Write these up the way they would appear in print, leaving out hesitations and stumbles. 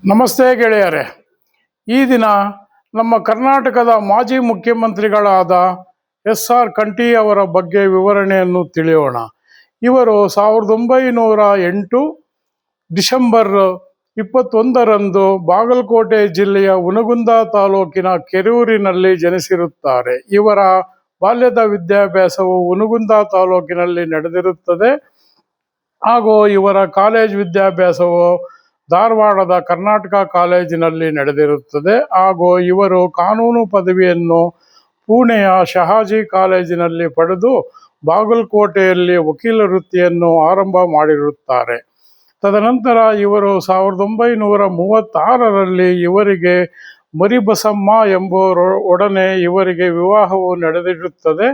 ನಮಸ್ತೆ ಗೆಳೆಯರೇ. ಈ ದಿನ ನಮ್ಮ ಕರ್ನಾಟಕದ ಮಾಜಿ ಮುಖ್ಯಮಂತ್ರಿಗಳಾದ ಎಸ್.ಆರ್. ಕಂಠಿ ಅವರ ಬಗ್ಗೆ ವಿವರಣೆಯನ್ನು ತಿಳಿಯೋಣ. ಇವರು 1908 ಡಿಸೆಂಬರ್ 21ರಂದು ಬಾಗಲಕೋಟೆ ಜಿಲ್ಲೆಯ ಹುನಗುಂದ ತಾಲೂಕಿನ ಕೆರೂರಿನಲ್ಲಿ ಜನಿಸಿರುತ್ತಾರೆ. ಇವರ ಬಾಲ್ಯದ ವಿದ್ಯಾಭ್ಯಾಸವು ಹುನಗುಂದ ತಾಲೂಕಿನಲ್ಲಿ ನಡೆದಿರುತ್ತದೆ ಹಾಗೂ ಇವರ ಕಾಲೇಜ್ ವಿದ್ಯಾಭ್ಯಾಸವು ಧಾರವಾಡದ ಕರ್ನಾಟಕ ಕಾಲೇಜಿನಲ್ಲಿ ನಡೆದಿರುತ್ತದೆ ಹಾಗೂ ಇವರು ಕಾನೂನು ಪದವಿಯನ್ನು ಪುಣೆಯ ಶಹಾಜಿ ಕಾಲೇಜಿನಲ್ಲಿ ಪಡೆದು ಬಾಗಲಕೋಟೆಯಲ್ಲಿ ವಕೀಲ ವೃತ್ತಿಯನ್ನು ಆರಂಭ ಮಾಡಿರುತ್ತಾರೆ. ತದನಂತರ ಇವರು 1936ರಲ್ಲಿ ಇವರಿಗೆ ಮರಿಬಸಮ್ಮ ಎಂಬುವರೊಡನೆ ಇವರಿಗೆ ವಿವಾಹವು ನಡೆದಿರುತ್ತದೆ.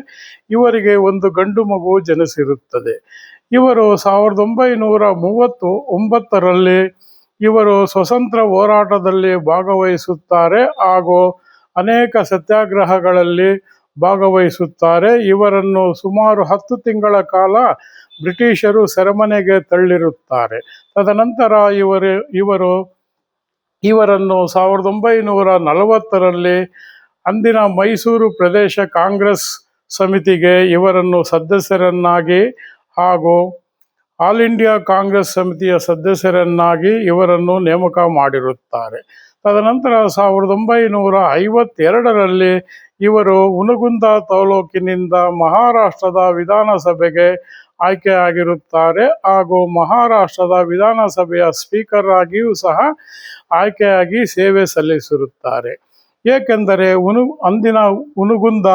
ಇವರಿಗೆ ಒಂದು ಗಂಡು ಮಗು ಜನಿಸಿರುತ್ತದೆ. ಇವರು 1939ರಲ್ಲಿ ಇವರು ಸ್ವತಂತ್ರ ಹೋರಾಟದಲ್ಲಿ ಭಾಗವಹಿಸುತ್ತಾರೆ ಹಾಗೂ ಅನೇಕ ಸತ್ಯಾಗ್ರಹಗಳಲ್ಲಿ ಭಾಗವಹಿಸುತ್ತಾರೆ. ಇವರನ್ನು ಸುಮಾರು 10 ತಿಂಗಳ ಕಾಲ ಬ್ರಿಟಿಷರು ಸೆರೆಮನೆಗೆ ತಳ್ಳಿರುತ್ತಾರೆ. ತದನಂತರ ಇವರನ್ನು 1940ರಲ್ಲಿ ಅಂದಿನ ಮೈಸೂರು ಪ್ರದೇಶ ಕಾಂಗ್ರೆಸ್ ಸಮಿತಿಗೆ ಇವರನ್ನು ಸದಸ್ಯರನ್ನಾಗಿ ಹಾಗೂ ಆಲ್ ಇಂಡಿಯಾ ಕಾಂಗ್ರೆಸ್ ಸಮಿತಿಯ ಸದಸ್ಯರನ್ನಾಗಿ ಇವರನ್ನು ನೇಮಕ ಮಾಡಿರುತ್ತಾರೆ. ತದನಂತರ 1952ರಲ್ಲಿ ಇವರು ಹುನಗುಂದ ತಾಲೂಕಿನಿಂದ ಮಹಾರಾಷ್ಟ್ರದ ವಿಧಾನಸಭೆಗೆ ಆಯ್ಕೆಯಾಗಿರುತ್ತಾರೆ ಹಾಗೂ ಮಹಾರಾಷ್ಟ್ರದ ವಿಧಾನಸಭೆಯ ಸ್ಪೀಕರ್ ಆಗಿಯೂ ಸಹ ಆಯ್ಕೆಯಾಗಿ ಸೇವೆ ಸಲ್ಲಿಸಿರುತ್ತಾರೆ. ಏಕೆಂದರೆ ಅಂದಿನ ಹುನಗುಂದ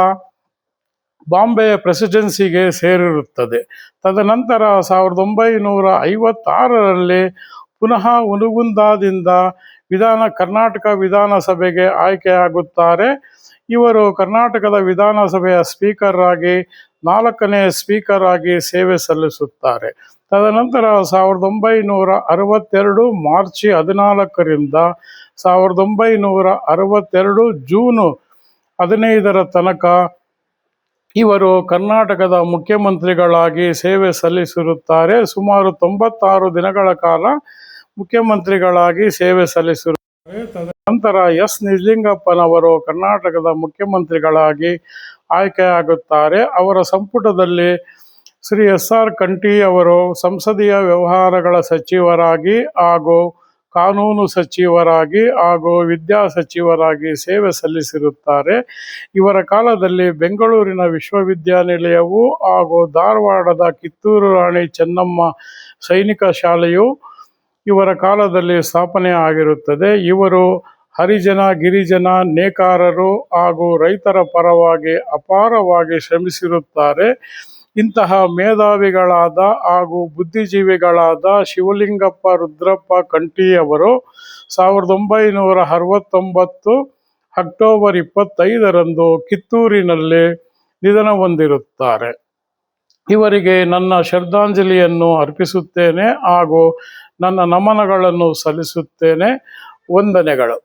ಬಾಂಬೆ ಪ್ರೆಸಿಡೆನ್ಸಿಗೆ ಸೇರಿರುತ್ತದೆ. ತದನಂತರ 1956ರಲ್ಲಿ ಪುನಃ ಹುನಗುಂದದಿಂದ ಕರ್ನಾಟಕ ವಿಧಾನಸಭೆಗೆ ಆಯ್ಕೆಯಾಗುತ್ತಾರೆ. ಇವರು ಕರ್ನಾಟಕದ ವಿಧಾನಸಭೆಯ ಸ್ಪೀಕರ್ ಆಗಿ 4ನೇ ಸ್ಪೀಕರ್ ಆಗಿ ಸೇವೆ ಸಲ್ಲಿಸುತ್ತಾರೆ. ತದನಂತರ 1962 ಮಾರ್ಚ್ 14ರಿಂದ 1962 ಜೂನ್ 15ರ ತನಕ ಇವರು ಕರ್ನಾಟಕದ ಮುಖ್ಯಮಂತ್ರಿಗಳಾಗಿ ಸೇವೆ ಸಲ್ಲಿಸಿರುತ್ತಾರೆ. ಸುಮಾರು 96 ದಿನಗಳ ಕಾಲ ಮುಖ್ಯಮಂತ್ರಿಗಳಾಗಿ ಸೇವೆ ಸಲ್ಲಿಸಿರುತ್ತಾರೆ. ತದನಂತರ ಎಸ್. ನಿಜಲಿಂಗಪ್ಪನವರು ಕರ್ನಾಟಕದ ಮುಖ್ಯಮಂತ್ರಿಗಳಾಗಿ ಆಯ್ಕೆಯಾಗುತ್ತಾರೆ. ಅವರ ಸಂಪುಟದಲ್ಲಿ ಶ್ರೀ ಎಸ್.ಆರ್. ಕಂಠಿ ಅವರು ಸಂಸದೀಯ ವ್ಯವಹಾರಗಳ ಸಚಿವರಾಗಿ ಹಾಗೂ ಕಾನೂನು ಸಚಿವರಾಗಿ ಹಾಗೂ ವಿದ್ಯಾ ಸಚಿವರಾಗಿ ಸೇವೆ ಸಲ್ಲಿಸಿರುತ್ತಾರೆ. ಇವರ ಕಾಲದಲ್ಲಿ ಬೆಂಗಳೂರಿನ ವಿಶ್ವವಿದ್ಯಾನಿಲಯವು ಹಾಗೂ ಧಾರವಾಡದ ಕಿತ್ತೂರು ರಾಣಿ ಚೆನ್ನಮ್ಮ ಸೈನಿಕ ಶಾಲೆಯು ಇವರ ಕಾಲದಲ್ಲಿ ಸ್ಥಾಪನೆ ಆಗಿರುತ್ತದೆ. ಇವರು ಹರಿಜನ, ಗಿರಿಜನ, ನೇಕಾರರು ಹಾಗೂ ರೈತರ ಪರವಾಗಿ ಅಪಾರವಾಗಿ ಶ್ರಮಿಸಿರುತ್ತಾರೆ. ಇಂತಹ ಮೇಧಾವಿಗಳಾದ ಹಾಗೂ ಬುದ್ಧಿಜೀವಿಗಳಾದ ಶಿವಲಿಂಗಪ್ಪ ರುದ್ರಪ್ಪ ಕಂಠಿಯವರು 1969 ಅಕ್ಟೋಬರ್ 25ರಂದು ಕಿತ್ತೂರಿನಲ್ಲಿ ನಿಧನ ಹೊಂದಿರುತ್ತಾರೆ. ಇವರಿಗೆ ನನ್ನ ಶ್ರದ್ಧಾಂಜಲಿಯನ್ನು ಅರ್ಪಿಸುತ್ತೇನೆ ಹಾಗೂ ನನ್ನ ನಮನಗಳನ್ನು ಸಲ್ಲಿಸುತ್ತೇನೆ. ವಂದನೆಗಳು.